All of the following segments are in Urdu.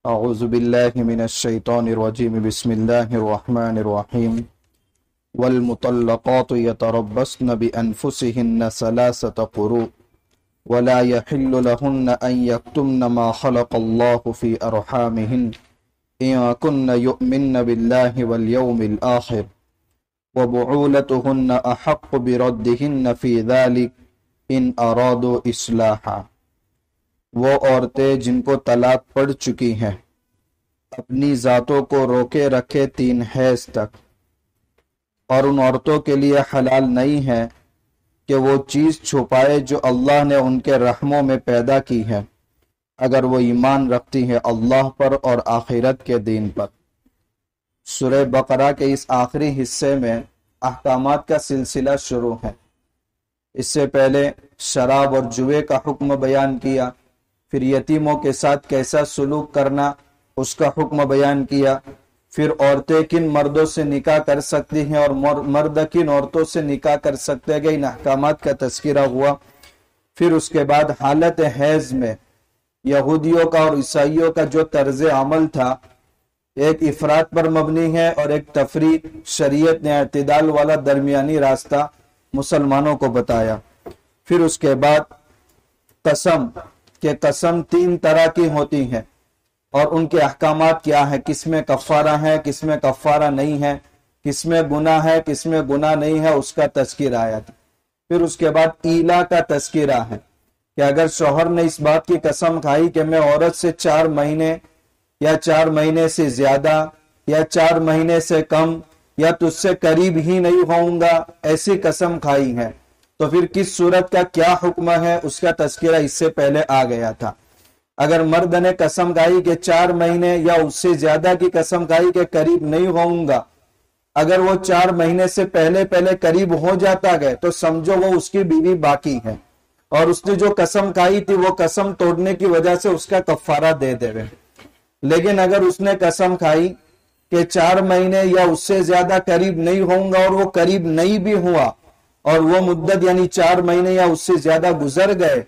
اعوذ باللہ من الشیطان الرجیم بسم اللہ الرحمن الرحیم والمطلقات يتربصن بأنفسهن ثلاثة قروء ولا يحل لهن أن يكتمن ما خلق الله في أرحامهن إن كن يؤمن بالله واليوم الآخر وبعولتهن أحق بردهن في ذلك إن أرادوا إصلاحا۔ وہ عورتیں جن کو طلاق پڑ چکی ہیں اپنی ذاتوں کو روکے رکھے 3 حیض تک، اور ان عورتوں کے لیے حلال نہیں ہے کہ وہ چیز چھپائے جو اللہ نے ان کے رحموں میں پیدا کی ہے، اگر وہ ایمان رکھتی ہے اللہ پر اور آخرت کے دین پر۔ سورہ بقرہ کے اس آخری حصے میں احکامات کا سلسلہ شروع ہے۔ اس سے پہلے شراب اور جوے کا حکم بیان کیا، پھر یتیموں کے ساتھ کیسا سلوک کرنا اس کا حکم بیان کیا، پھر عورتیں کن مردوں سے نکاح کر سکتی ہیں اور مرد کن عورتوں سے نکاح کر سکتے ہیں، ان احکامات کا تذکرہ ہوا۔ پھر اس کے بعد حالت حیض میں یہودیوں کا اور عیسائیوں کا جو طرز عمل تھا، ایک افراط پر مبنی ہے اور ایک تفریق، شریعت نے اعتدال والا درمیانی راستہ مسلمانوں کو بتایا۔ پھر اس کے بعد قسم کہ قسم 3 طرح کی ہوتی ہیں اور ان کے احکامات کیا ہیں، کس میں کفارہ ہے، کس میں کفارہ نہیں ہے، کس میں گناہ ہے، کس میں گناہ نہیں ہے، اس کا تذکرہ آیا تھا۔ پھر اس کے بعد ایلا کا تذکرہ ہے کہ اگر شوہر نے اس بات کی قسم کھائی کہ میں عورت سے 4 مہینے یا 4 مہینے سے زیادہ یا 4 مہینے سے کم یا تجھ سے قریب ہی نہیں ہوں گا، ایسی قسم کھائی ہے، تو پھر کس صورت کا کیا حکم ہے اس کا تذکرہ اس سے پہلے آ گیا تھا۔ اگر مرد نے قسم کھائی کہ 4 مہینے یا اس سے زیادہ کی قسم کھائی کہ قریب نہیں ہوں گا، اگر وہ 4 مہینے سے پہلے قریب ہو جاتا گئے تو سمجھو وہ اس کی بیوی باقی ہے، اور اس نے جو قسم کھائی تھی وہ قسم توڑنے کی وجہ سے اس کا کفارہ دے دے۔ لیکن اگر اس نے قسم کھائی کہ 4 مہینے یا اس سے زیادہ قریب نہیں ہوں گا اور وہ قریب نہیں بھی ہوا اور وہ مدت یعنی 4 مہینے یا اس سے زیادہ گزر گئے،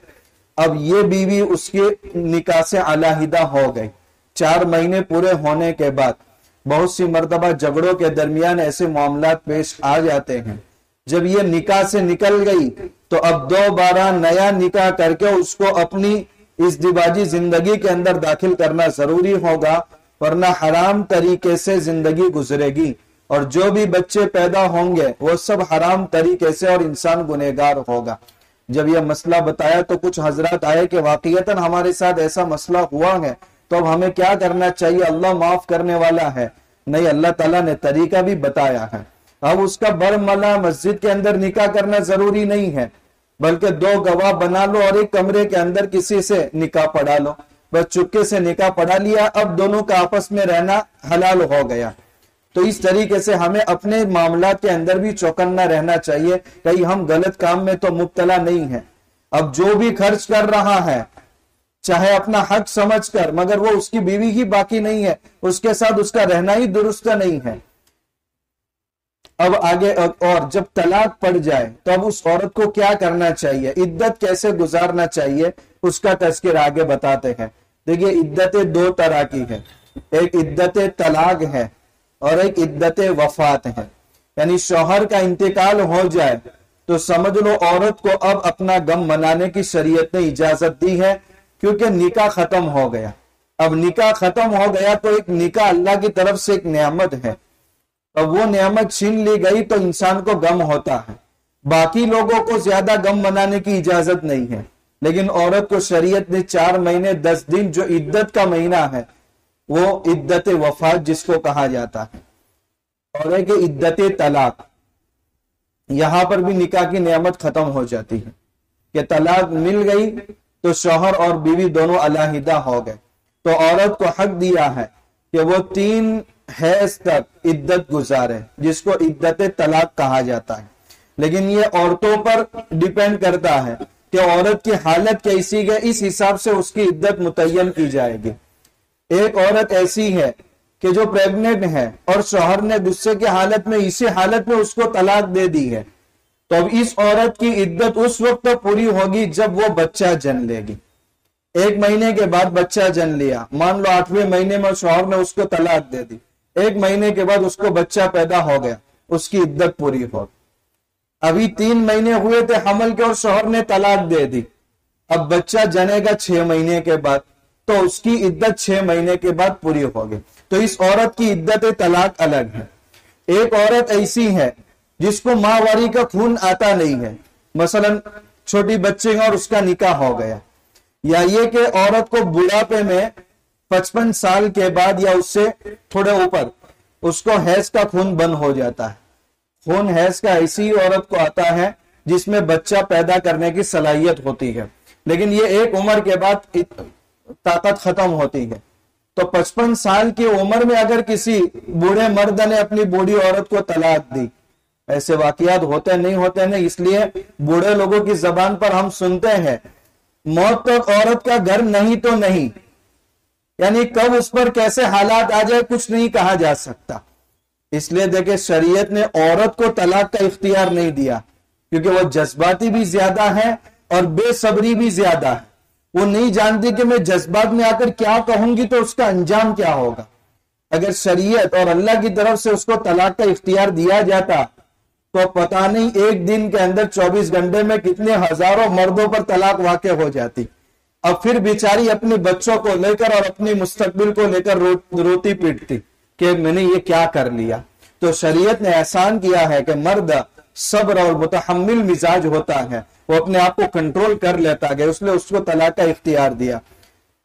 اب یہ بیوی اس کے نکاح سے علیحدہ ہو گئی۔ 4 مہینے پورے ہونے کے بعد بہت سی مرتبہ جھگڑوں کے درمیان ایسے معاملات پیش آ جاتے ہیں، جب یہ نکاح سے نکل گئی تو اب دوبارہ نیا نکاح کر کے اس کو اپنی ازدواجی زندگی کے اندر داخل کرنا ضروری ہوگا، ورنہ حرام طریقے سے زندگی گزرے گی، اور جو بھی بچے پیدا ہوں گے وہ سب حرام طریقے سے، اور انسان گنہگار ہوگا۔ جب یہ مسئلہ بتایا تو کچھ حضرات آئے کہ واقعتاً ہمارے ساتھ ایسا مسئلہ ہوا ہے، تو اب ہمیں کیا کرنا چاہیے، اللہ معاف کرنے والا ہے۔ نہیں، اللہ تعالیٰ نے طریقہ بھی بتایا ہے۔ اب اس کا برملا مسجد کے اندر نکاح کرنا ضروری نہیں ہے، بلکہ 2 گواہ بنا لو اور ایک کمرے کے اندر کسی سے نکاح پڑھا لو، بس چپکے سے نکاح پڑھا لیا، اب دونوں کا آپس میں رہنا حلال ہو گیا۔ تو اس طریقے سے ہمیں اپنے معاملات کے اندر بھی چوکنا رہنا چاہیے، کہیں ہم غلط کام میں تو مبتلا نہیں ہیں۔ اب جو بھی خرچ کر رہا ہے چاہے اپنا حق سمجھ کر، مگر وہ اس کی بیوی ہی باقی نہیں ہے، اس کے ساتھ اس کا رہنا ہی درست نہیں ہے۔ اب آگے، اور جب طلاق پڑ جائے تو اب اس عورت کو کیا کرنا چاہیے، عدت کیسے گزارنا چاہیے، اس کا تذکرہ آگے بتاتے ہیں۔ دیکھیے، عدتیں 2 طرح کی ہیں، ایک عدت طلاق ہے اور ایک عدت وفات ہے۔ یعنی شوہر کا انتقال ہو جائے تو سمجھ لو عورت کو اب اپنا غم منانے کی شریعت نے اجازت دی ہے، کیونکہ نکاح ختم ہو گیا۔ اب نکاح ختم ہو گیا تو ایک نکاح اللہ کی طرف سے ایک نعمت ہے، اب وہ نعمت چھین لی گئی تو انسان کو غم ہوتا ہے۔ باقی لوگوں کو زیادہ غم منانے کی اجازت نہیں ہے، لیکن عورت کو شریعت نے 4 مہینے 10 دن جو عدت کا مہینہ ہے، وہ عدت وفات جس کو کہا جاتا ہے، اور ایک عدت طلاق۔ یہاں پر بھی نکاح کی نعمت ختم ہو جاتی ہے کہ طلاق مل گئی تو شوہر اور بیوی دونوں علیحدہ ہو گئے، تو عورت کو حق دیا ہے کہ وہ 3 حیض تک عدت گزارے، جس کو عدت طلاق کہا جاتا ہے۔ لیکن یہ عورتوں پر ڈیپینڈ کرتا ہے کہ عورت کی حالت کیسی ہے، اس حساب سے اس کی عدت متعین کی جائے گی۔ ایک عورت ایسی ہے کہ جو پریگننٹ ہے اور شوہر نے غصے کی حالت میں اسی حالت میں اس کو طلاق دے دی ہے، تو اب اس عورت کی عدت اس وقت پوری ہوگی جب وہ بچہ جن لے گی۔ 1 مہینے کے بعد بچہ جن لیا، مان لو 8ویں مہینے میں شوہر نے اس کو طلاق دے دی، 1 مہینے کے بعد اس کو بچہ پیدا ہو گیا، اس کی عدت پوری ہو۔ ابھی 3 مہینے ہوئے تھے حمل کے اور شوہر نے طلاق دے دی، اب بچہ جنے گا 6 مہینے کے بعد، تو اس کی عدت 6 مہینے کے بعد پوری ہوگی۔ تو اس عورت کی عدت طلاق الگ ہے۔ ایک عورت ایسی ہے جس کو ماہواری کا خون آتا نہیں ہے، مثلا چھوٹی بچی اور اس کا نکاح ہو گیا، یا یہ کہ عورت کو بڑھاپے میں 55 سال کے بعد یا اس سے تھوڑے اوپر اس کو حیض کا خون بند ہو جاتا ہے۔ خون حیض کا ایسی عورت کو آتا ہے جس میں بچہ پیدا کرنے کی صلاحیت ہوتی ہے، لیکن یہ ایک عمر کے بعد طاقت ختم ہوتی ہے۔ تو 55 سال کی عمر میں اگر کسی بوڑھے مرد نے اپنی بوڑھی عورت کو طلاق دی، ایسے واقعات ہوتے نہیں، اس لیے بوڑھے لوگوں کی زبان پر ہم سنتے ہیں موت تک عورت کا گھر نہیں تو نہیں، یعنی کب اس پر کیسے حالات آ جائے کچھ نہیں کہا جا سکتا۔ اس لیے دیکھیں شریعت نے عورت کو طلاق کا اختیار نہیں دیا، کیونکہ وہ جذباتی بھی زیادہ ہے اور بے صبری بھی زیادہ ہے۔ وہ نہیں جانتی کہ میں جذبات میں آ کر کیا کہوں گی تو اس کا انجام کیا ہوگا۔ اگر شریعت اور اللہ کی طرف سے اس کو طلاق کا اختیار دیا جاتا تو پتہ نہیں ایک دن کے اندر 24 گھنٹے میں کتنے ہزاروں مردوں پر طلاق واقع ہو جاتی، اب پھر بیچاری اپنے بچوں کو لے کر اور اپنی مستقبل کو لے کر روتی پیٹتی کہ میں نے یہ کیا کر لیا۔ تو شریعت نے احسان کیا ہے کہ مرد صبر اور متحمل مزاج ہوتا ہے، وہ اپنے آپ کو کنٹرول کر لیتا ہے، اس لیے اس کو طلاق کا اختیار دیا۔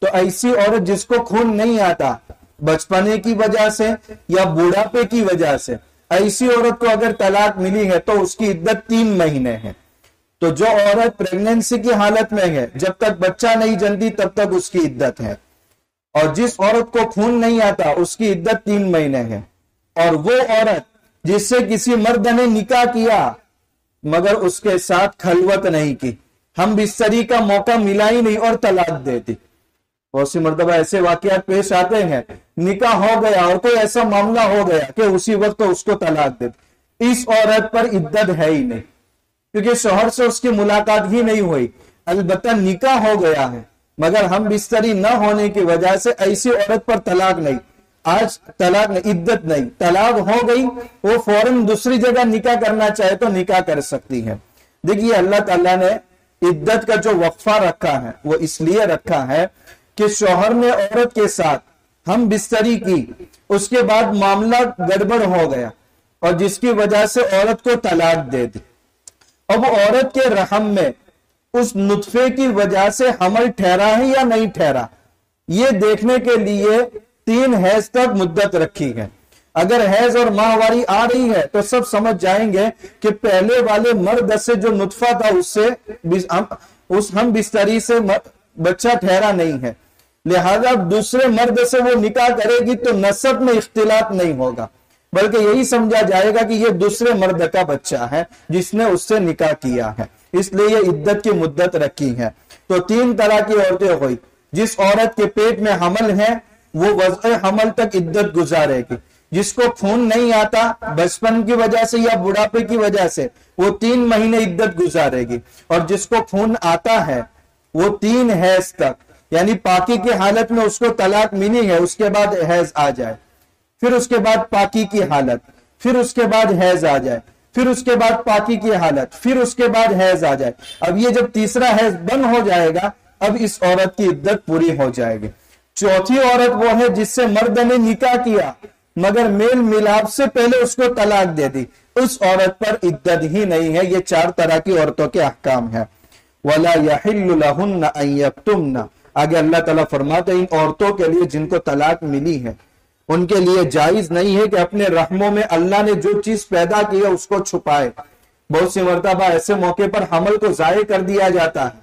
تو ایسی عورت جس کو خون نہیں آتا بچپنے کی وجہ سے یا بوڑھاپے کی وجہ سے، ایسی عورت کو اگر طلاق ملی ہے تو اس کی عدت 3 مہینے ہے۔ تو جو عورت پریگننسی کی حالت میں ہے جب تک بچہ نہیں جنتی تب تک اس کی عدت ہے، اور جس عورت کو خون نہیں آتا اس کی عدت 3 مہینے ہے۔ اور وہ عورت جس سے کسی مرد نے نکاح کیا مگر اس کے ساتھ خلوت نہیں کی، ہم بستری کا موقع ملا ہی نہیں اور طلاق دے دی۔ بہت سی مرتبہ ایسے واقعات پیش آتے ہیں، نکاح ہو گیا اور کوئی ایسا معاملہ ہو گیا کہ اسی وقت اس کو طلاق دے دی۔ اس عورت پر عدت ہے ہی نہیں، کیونکہ شوہر سے اس کی ملاقات ہی نہیں ہوئی، البتہ نکاح ہو گیا ہے مگر ہم بستری نہ ہونے کی وجہ سے ایسی عورت پر طلاق نہیں۔ آج طلاق نہیں، عدت نہیں، طلاق ہو گئی، وہ فوراً دوسری جگہ نکاح کرنا چاہے تو نکاح کر سکتی ہے۔ دیکھیے اللہ تعالیٰ نے عدت کا جو وقفہ رکھا ہے وہ اس لیے رکھا ہے کہ شوہر نے عورت کے ساتھ ہم بستری کی، اس کے بعد معاملہ گڑبڑ ہو گیا اور جس کی وجہ سے عورت کو طلاق دے دی، اب عورت کے رحم میں اس نطفے کی وجہ سے حمل ٹھہرا ہے یا نہیں ٹھہرا، یہ دیکھنے کے لیے 3 حیض تک مدت رکھی ہے۔ اگر حیض اور ماہواری آ رہی ہے تو سب سمجھ جائیں گے کہ پہلے والے مرد سے جو نطفہ تھا اس سے اس ہم بستری سے بچہ ٹھہرا نہیں ہے، لہذا دوسرے مرد سے وہ نکاح کرے گی تو نسب میں اختلاط نہیں ہوگا، بلکہ یہی سمجھا جائے گا کہ یہ دوسرے مرد کا بچہ ہے جس نے اس سے نکاح کیا ہے، اس لیے یہ عدت کی مدت رکھی ہے۔ تو 3 طرح کی عورتیں ہوئی، جس عورت کے پیٹ میں حمل ہے وہ وضع حمل تک عدت گزارے گی، جس کو خون نہیں آتا بچپن کی وجہ سے یا بڑھاپے کی وجہ سے وہ 3 مہینے عدت گزارے گی، اور جس کو خون آتا ہے وہ 3 حیض تک، یعنی پاکی کی حالت میں اس کو طلاق ملی ہے اس کے بعد حیض آ جائے، پھر اس کے بعد پاکی کی حالت، پھر اس کے بعد حیض آ جائے، پھر اس کے بعد پاکی کی حالت، پھر اس کے بعد حیض آ جائے، اب یہ جب تیسرا حیض بند ہو جائے گا اب اس عورت کی عدت پوری ہو جائے گی۔ چوتھی عورت وہ ہے جس سے مرد نے نکاح کیا مگر میل ملاپ سے پہلے اس کو طلاق دے دی، اس عورت پر عدت ہی نہیں ہے۔ یہ 4 طرح کی عورتوں کے احکام ہیں۔ وَلَا يَحِلُّ لَهُنَّ أَن يَكْتُمْنَ، آگے اللہ تعالیٰ فرماتے ہیں ان عورتوں کے لیے جن کو طلاق ملی ہے ان کے لیے جائز نہیں ہے کہ اپنے رحموں میں اللہ نے جو چیز پیدا کی ہے اس کو چھپائے۔ بہت سی مرتبہ ایسے موقع پر حمل کو ضائع کر دیا جاتا ہے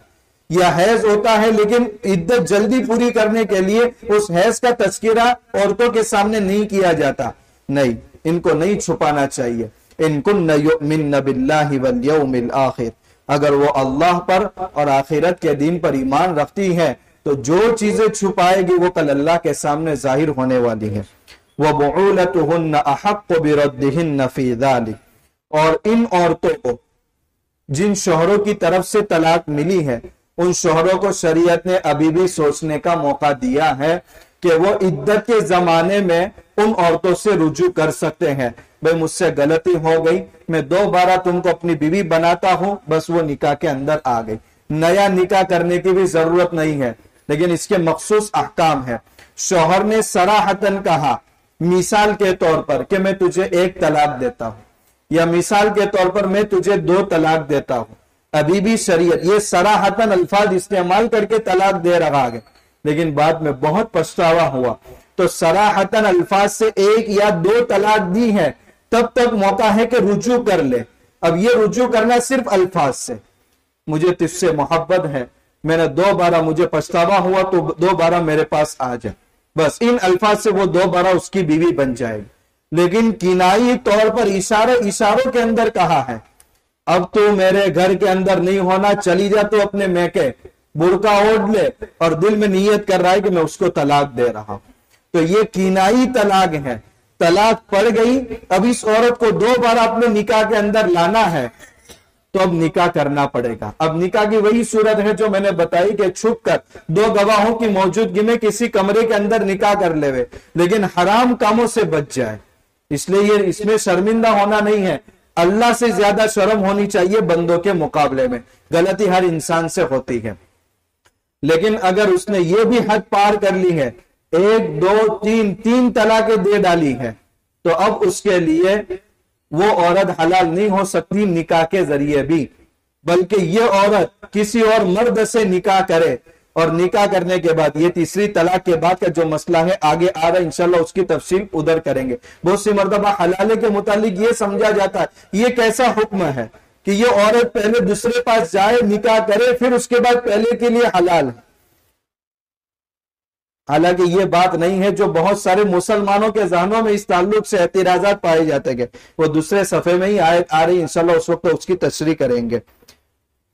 یا حیض ہوتا ہے لیکن عدت جلدی پوری کرنے کے لیے اس حیض کا تذکرہ عورتوں کے سامنے نہیں کیا جاتا، نہیں، ان کو نہیں چھپانا چاہیے۔ ان کن یؤمن باللہ والیوم الآخر، اگر وہ اللہ پر اور آخرت کے دین پر ایمان رکھتی ہے تو جو چیزیں چھپائے گی وہ کل اللہ کے سامنے ظاہر ہونے والی ہے۔ وَبُعُولَتُهُنَّ أَحَقُّ بِرَدِّهِنَّ فِي ذَلِكَ، اور ان عورتوں کو جن شوہروں کی طرف سے طلاق ملی ہے ان شوہروں کو شریعت نے ابھی بھی سوچنے کا موقع دیا ہے کہ وہ عدت کے زمانے میں ان عورتوں سے رجوع کر سکتے ہیں. بھئی مجھ سے غلطی ہو گئی، میں دوبارہ تم کو اپنی بیوی بناتا ہوں، بس وہ نکاح کے اندر آ گئی. نیا نکاح کرنے کی بھی ضرورت نہیں ہے، لیکن اس کے مخصوص احکام ہے. شوہر نے صراحتاً کہا مثال کے طور پر کہ میں تجھے 1 طلاق دیتا ہوں، یا مثال کے طور پر میں تجھے 2 طلاق دیتا ہوں. ابھی بھی شریعت یہ صراحتاً الفاظ استعمال کر کے طلاق دے رہا ہے، لیکن بعد میں بہت پچھتاوا ہوا. تو صراحتاً الفاظ سے 1 یا 2 طلاق دی ہے، تب تک موقع ہے کہ رجوع کر لے. اب یہ رجوع کرنا صرف الفاظ سے، مجھے تجھ سے محبت ہے، میں نے دوبارہ مجھے پچھتاوا ہوا تو دوبارہ میرے پاس آ جائے، بس ان الفاظ سے وہ دوبارہ اس کی بیوی بن جائے گی. لیکن کنائی طور پر اشاروں کے اندر کہا ہے اب تو میرے گھر کے اندر نہیں ہونا، چلی جا تو اپنے میکے برقع اوڑھ لے، اور دل میں نیت کر رہا ہے کہ میں اس کو طلاق دے رہا ہوں. تو یہ کنائی طلاق ہے. طلاق پڑ گئی، اب اس عورت کو دوبارہ اپنے نکاح کے اندر لانا ہے تو اب نکاح کرنا پڑے گا. اب نکاح کی وہی صورت ہے جو میں نے بتائی کہ چھپ کر 2 گواہوں کی موجودگی میں کسی کمرے کے اندر نکاح کر لے، لیکن حرام کاموں سے بچ جائے. اس لیے یہ اس میں شرمندہ ہونا نہیں ہے، اللہ سے زیادہ شرم ہونی چاہیے بندوں کے مقابلے میں. غلطی ہر انسان سے ہوتی ہے، لیکن اگر اس نے یہ بھی حد پار کر لی ہے، 1 2 3 طلاقیں دے ڈالی ہے، تو اب اس کے لیے وہ عورت حلال نہیں ہو سکتی نکاح کے ذریعے بھی، بلکہ یہ عورت کسی اور مرد سے نکاح کرے، اور نکاح کرنے کے بعد یہ تیسری طلاق کے بعد کا جو مسئلہ ہے آگے آ رہا ہے انشاءاللہ اس کی تفصیل ادھر کریں گے. بہت سی مرتبہ حلالے کے متعلق یہ سمجھا جاتا ہے یہ کیسا حکم ہے کہ یہ عورت پہلے دوسرے پاس جائے نکاح کرے پھر اس کے بعد پہلے کے لیے حلال ہے. حالانکہ یہ بات نہیں ہے، جو بہت سارے مسلمانوں کے ذہنوں میں اس تعلق سے اعتراضات پائے جاتے ہیں، وہ دوسرے صفحے میں ہی آیت آ رہی، انشاءاللہ اس وقت اس کی تشریح کریں گے.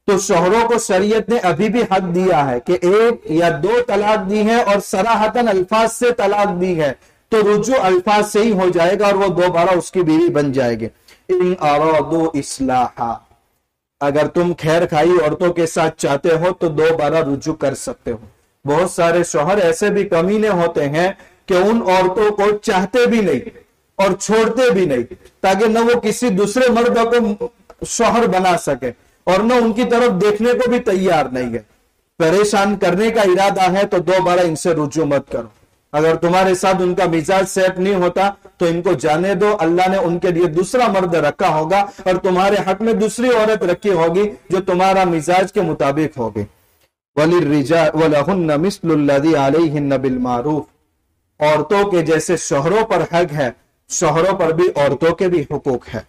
تو شوہروں کو شریعت نے ابھی بھی حق دیا ہے کہ 1 یا 2 طلاق دی ہے اور صراحتاً الفاظ سے طلاق دی ہے تو رجوع الفاظ سے ہی ہو جائے گا اور وہ دوبارہ اس کی بیوی بن جائے گی. ان ارادوا اصلاحا، اگر تم خیر خائی عورتوں کے ساتھ چاہتے ہو تو دوبارہ رجوع کر سکتے ہو. بہت سارے شوہر ایسے بھی کمینے ہوتے ہیں کہ ان عورتوں کو چاہتے بھی نہیں اور چھوڑتے بھی نہیں، تاکہ نہ وہ کسی دوسرے مرد کو شوہر بنا سکے اور نہ ان کی طرف دیکھنے کو بھی تیار نہیں ہے. پریشان کرنے کا ارادہ ہے تو دوبارہ ان سے رجوع مت کرو. اگر تمہارے ساتھ ان کا مزاج سیٹ نہیں ہوتا تو ان کو جانے دو، اللہ نے ان کے لیے دوسرا مرد رکھا ہوگا اور تمہارے حق میں دوسری عورت رکھی ہوگی جو تمہارا مزاج کے مطابق ہوگی. وَلِلرِّجَالِ وَلَهُنَّ مِثْلُ الَّذِي عَلَيْهِنَّ بِالْمَعْرُوفِ، عورتوں کے جیسے شوہروں پر حق ہے شوہروں پر بھی عورتوں کے بھی حقوق ہے.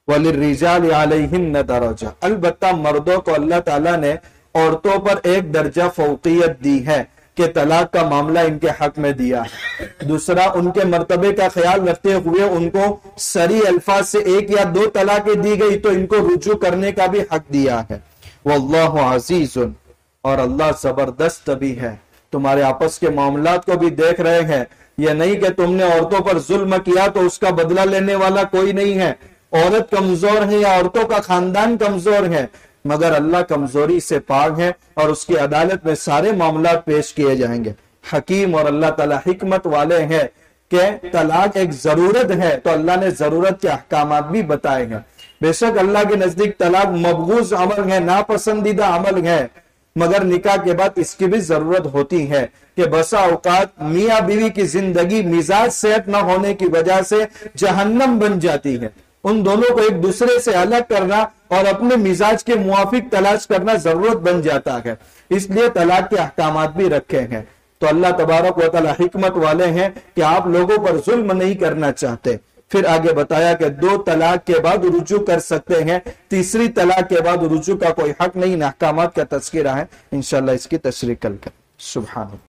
وَلِلرِّجَالِ عَلَيْهِنَّ دَرَجَةٌ، البتہ مردوں کو اللہ تعالیٰ نے عورتوں پر ایک درجہ فوقیت دی ہے کہ طلاق کا معاملہ ان کے حق میں دیا ہے. دوسرا، ان کے مرتبے کا خیال رکھتے ہوئے ان کو صریح الفاظ سے 1 یا 2 طلاقیں دی گئی تو ان کو رجوع کرنے کا بھی حق دیا ہے. واللہ عزیز، اور اللہ زبردست بھی ہے. تمہارے آپس کے معاملات کو بھی دیکھ رہے ہیں. یہ نہیں کہ تم نے عورتوں پر ظلم کیا تو اس کا بدلہ لینے والا کوئی نہیں ہے. عورت کمزور ہے یا عورتوں کا خاندان کمزور ہے، مگر اللہ کمزوری سے پاک ہے اور اس کی عدالت میں سارے معاملات پیش کیے جائیں گے. حکیم اور اللہ تعالی حکمت والے ہیں کہ طلاق ایک ضرورت ہے تو اللہ نے ضرورت کے احکامات بھی بتائے ہیں. بے شک اللہ کے نزدیک طلاق مبغوض عمل ہے، ناپسندیدہ عمل ہے، مگر نکاح کے بعد اس کی بھی ضرورت ہوتی ہے کہ بسا اوقات میاں بیوی کی زندگی مزاج سیٹ نہ ہونے کی وجہ سے جہنم بن جاتی ہے. ان دونوں کو ایک دوسرے سے الگ کرنا اور اپنے مزاج کے موافق تلاش کرنا ضرورت بن جاتا ہے. اس لیے طلاق کے احکامات بھی رکھے ہیں. تو اللہ تبارک و تعالی حکمت والے ہیں کہ آپ لوگوں پر ظلم نہیں کرنا چاہتے. پھر آگے بتایا کہ 2 طلاق کے بعد رجوع کر سکتے ہیں، تیسری طلاق کے بعد رجوع کا کوئی حق نہیں. ان احکامات کا تذکرہ ہے، انشاءاللہ اس کی تشریح کل کریں. سبحان اللہ.